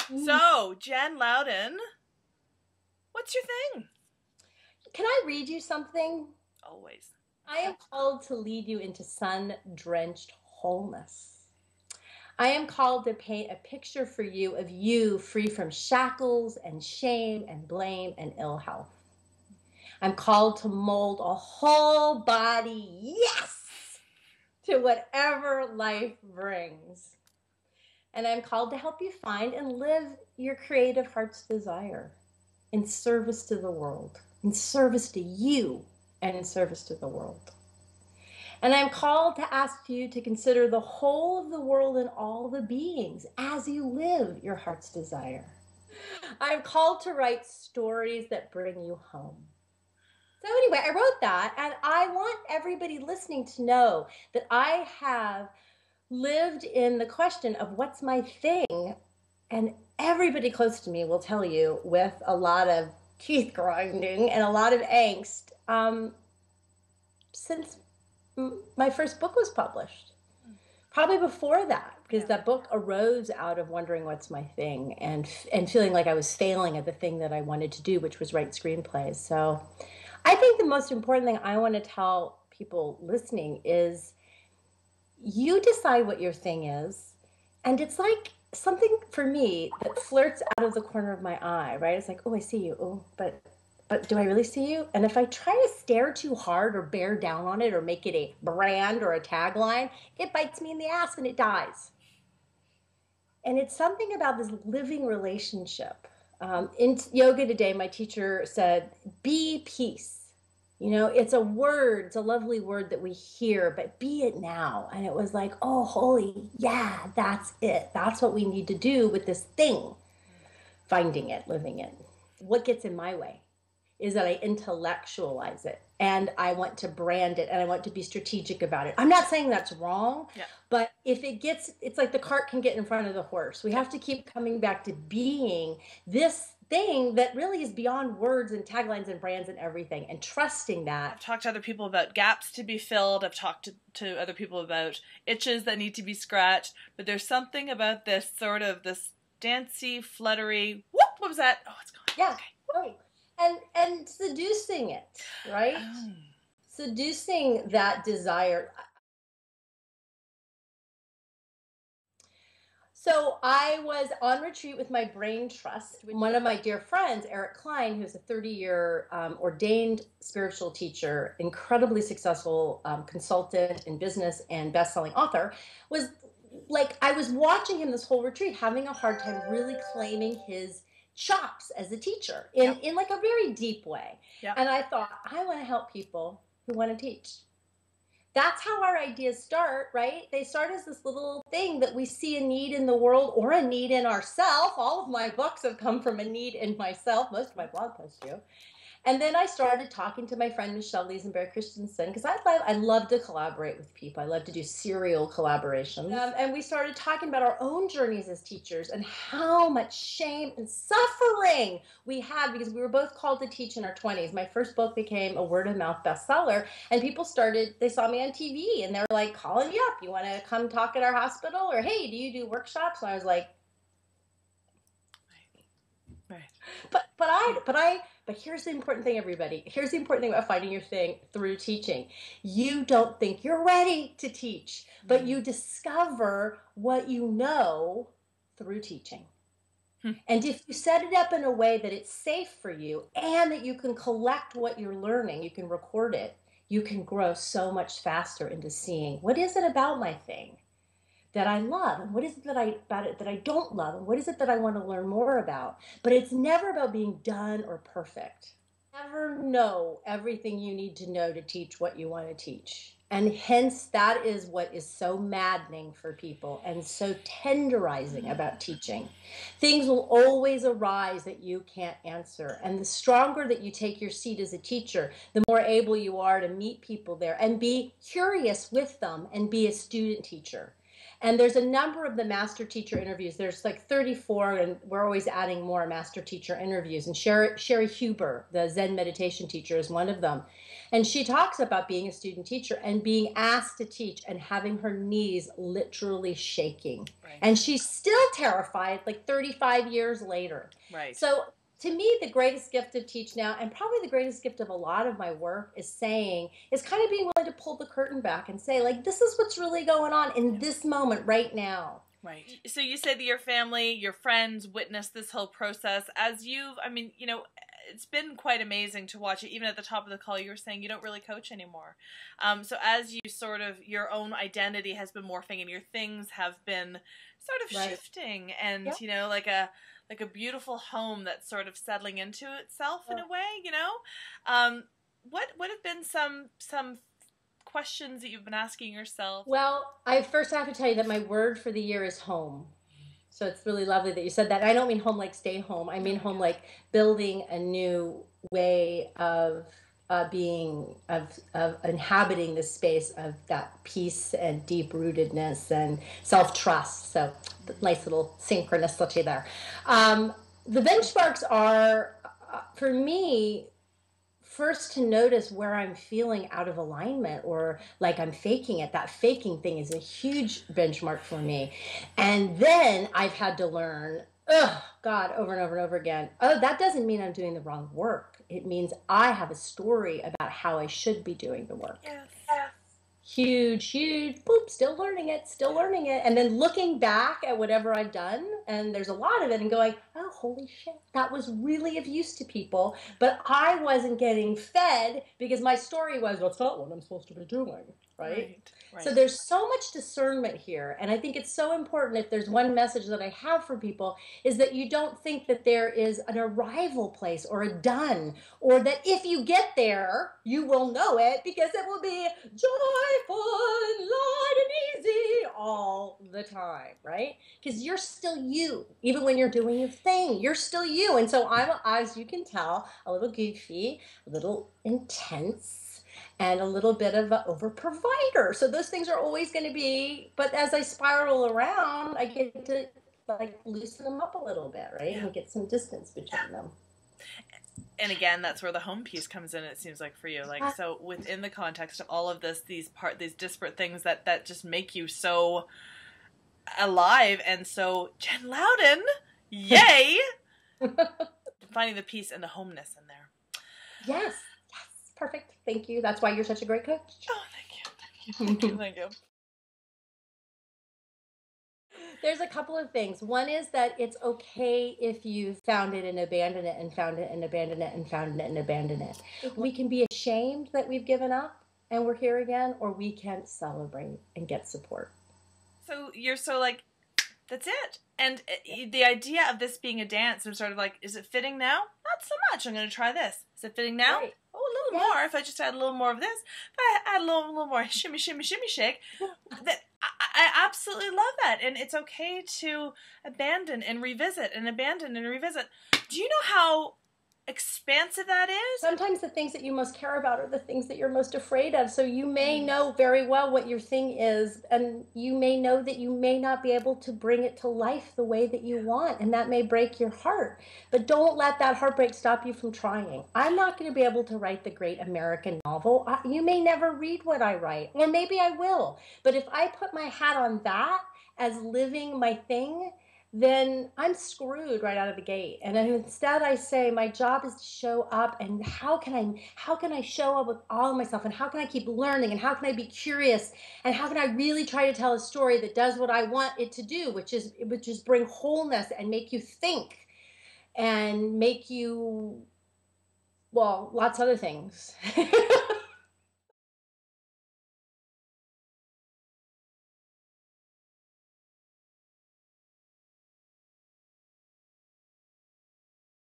So, Jen Louden, what's your thing? Can I read you something? Always. I am called to lead you into sun-drenched wholeness. I am called to paint a picture for you of you free from shackles and shame and blame and ill health. I'm called to mold a whole body, yes, to whatever life brings. And I'm called to help you find and live your creative heart's desire in service to the world, in service to you, and in service to the world. And I'm called to ask you to consider the whole of the world and all the beings as you live your heart's desire. I'm called to write stories that bring you home. So anyway, I wrote that, and I want everybody listening to know that I have lived in the question of what's my thing, and everybody close to me will tell you with a lot of teeth grinding and a lot of angst since my first book was published. Probably before that, because that book arose out of wondering what's my thing and feeling like I was failing at the thing that I wanted to do, which was write screenplays. So I think the most important thing I want to tell people listening is you decide what your thing is. And it's like something for me that flirts out of the corner of my eye, right? It's like, oh, I see you. Oh, but do I really see you? And if I try to stare too hard or bear down on it or make it a brand or a tagline, it bites me in the ass and it dies. And it's something about this living relationship. In yoga today, my teacher said, be peace. You know, it's a word, it's a lovely word that we hear, but be it now. And it was like, oh, holy, yeah, that's it. That's what we need to do with this thing. Finding it, living it. What gets in my way is that I intellectualize it and I want to brand it and I want to be strategic about it. I'm not saying that's wrong, but if it gets, it's like the cart can get in front of the horse. We have to keep coming back to being this thing that really is beyond words and taglines and brands and everything, and trusting that. I've talked to other people about gaps to be filled. I've talked to other people about itches that need to be scratched. But there's something about this sort of this dancey, fluttery, whoop, what was that? Oh, it's gone. Yeah. Okay. Oh. And seducing it, right? Oh. Seducing that desire. So I was on retreat with my brain trust. One of my dear friends, Eric Klein, who's a 30-year ordained spiritual teacher, incredibly successful consultant in business and best-selling author, was like, I was watching him this whole retreat, having a hard time really claiming his chops as a teacher in like a very deep way. And I thought, I want to help people who want to teach. That's how our ideas start, right? They start as this little thing that we see a need in the world or a need in ourselves. All of my books have come from a need in myself. Most of my blog posts do. And then I started talking to my friend Michelle Liesenberg Christensen, because I love to collaborate with people. I love to do serial collaborations. And we started talking about our own journeys as teachers and how much shame and suffering we had because we were both called to teach in our 20s. My first book became a word-of-mouth bestseller, and people they saw me on TV, and they were like calling me up. You want to come talk at our hospital? Or, hey, do you do workshops? And I was like, But here's the important thing, everybody. Here's the important thing about finding your thing through teaching. You don't think you're ready to teach, but you discover what you know through teaching. And if you set it up in a way that it's safe for you and that you can collect what you're learning, you can record it, you can grow so much faster into seeing, what is it about my thing that I love, and what is it about it that I don't love, and what is it that I want to learn more about? But it's never about being done or perfect. Never know everything you need to know to teach what you want to teach. And hence, that is what is so maddening for people and so tenderizing about teaching. Things will always arise that you can't answer. And the stronger that you take your seat as a teacher, the more able you are to meet people there and be curious with them and be a student teacher. And there's a number of the master teacher interviews. There's like 34, and we're always adding more master teacher interviews. And Sherry Huber, the Zen meditation teacher, is one of them. And she talks about being a student teacher and being asked to teach and having her knees literally shaking. Right. And she's still terrified like 35 years later. Right. So to me, the greatest gift of Teach Now, and probably the greatest gift of a lot of my work, is kind of being willing to pull the curtain back and say, like, this is what's really going on in this moment right now. Right. So you said that your family, your friends witnessed this whole process as it's been quite amazing to watch it. Even at the top of the call, you were saying you don't really coach anymore. So as you sort of, your own identity has been morphing and your things have been sort of shifting and, like a beautiful home that's sort of settling into itself in a way, what have been some questions that you've been asking yourself? Well, I first have to tell you that my word for the year is home. So it's really lovely that you said that. I don't mean home like stay home. I mean home like building a new way of inhabiting the space of that peace and deep rootedness and self-trust. So nice little synchronicity there. The benchmarks are, for me, first to notice where I'm feeling out of alignment or like I'm faking it. That faking thing is a huge benchmark for me. And then I've had to learn, God, over and over and over again, that doesn't mean I'm doing the wrong work. It means I have a story about how I should be doing the work. Yes. Huge, boop, still learning it. And then looking back at whatever I've done, and there's a lot of it, and going, oh, holy shit, that was really of use to people, but I wasn't getting fed because my story was, that's not what I'm supposed to be doing, right? So there's so much discernment here, and I think it's so important. If there's one message that I have for people, is that you don't think that there is an arrival place or a done, or that if you get there, you will know it because it will be joyful and light and easy all the time, right? Because you're still you. Even when you're doing your thing, you're still you. And so I'm, as you can tell, a little goofy, a little intense, and a little bit of an over-provider. So those things are always going to be, but as I spiral around, I get to like loosen them up a little bit, right? And get some distance between them. And again, that's where the home piece comes in, it seems like, for you. Like, so within the context of all of this, these disparate things that just make you so alive. And so, Jen Louden, yay! Finding the peace and the homeness in there. Yes. Perfect. Thank you. That's why you're such a great coach. Oh, thank you. There's a couple of things. One is that it's okay if you found it and abandoned it and found it and abandoned it and found it and abandoned it. We can be ashamed that we've given up and we're here again, or we can celebrate and get support. So you're so like, that's it. And the idea of this being a dance, I'm sort of like, is it fitting now? Not so much. I'm going to try this. Is it fitting now? Right. Oh, a little more. If I just add a little more of this, if I add a little more shimmy, shimmy, shimmy, shake, that I absolutely love that. And it's okay to abandon and revisit and abandon and revisit. Do you know how expansive that is? Sometimes the things that you most care about are the things that you're most afraid of. So you may know very well what your thing is, and you may know that you may not be able to bring it to life the way that you want, and that may break your heart. But don't let that heartbreak stop you from trying. I'm not going to be able to write the great American novel. You may never read what I write, or maybe I will. But if I put my hat on that as living my thing, then I'm screwed right out of the gate. And then instead I say my job is to show up, and how can I show up with all of myself, and how can I keep learning, and how can I be curious, and how can I really try to tell a story that does what I want it to do, which is bring wholeness and make you think and make you, well, lots of other things.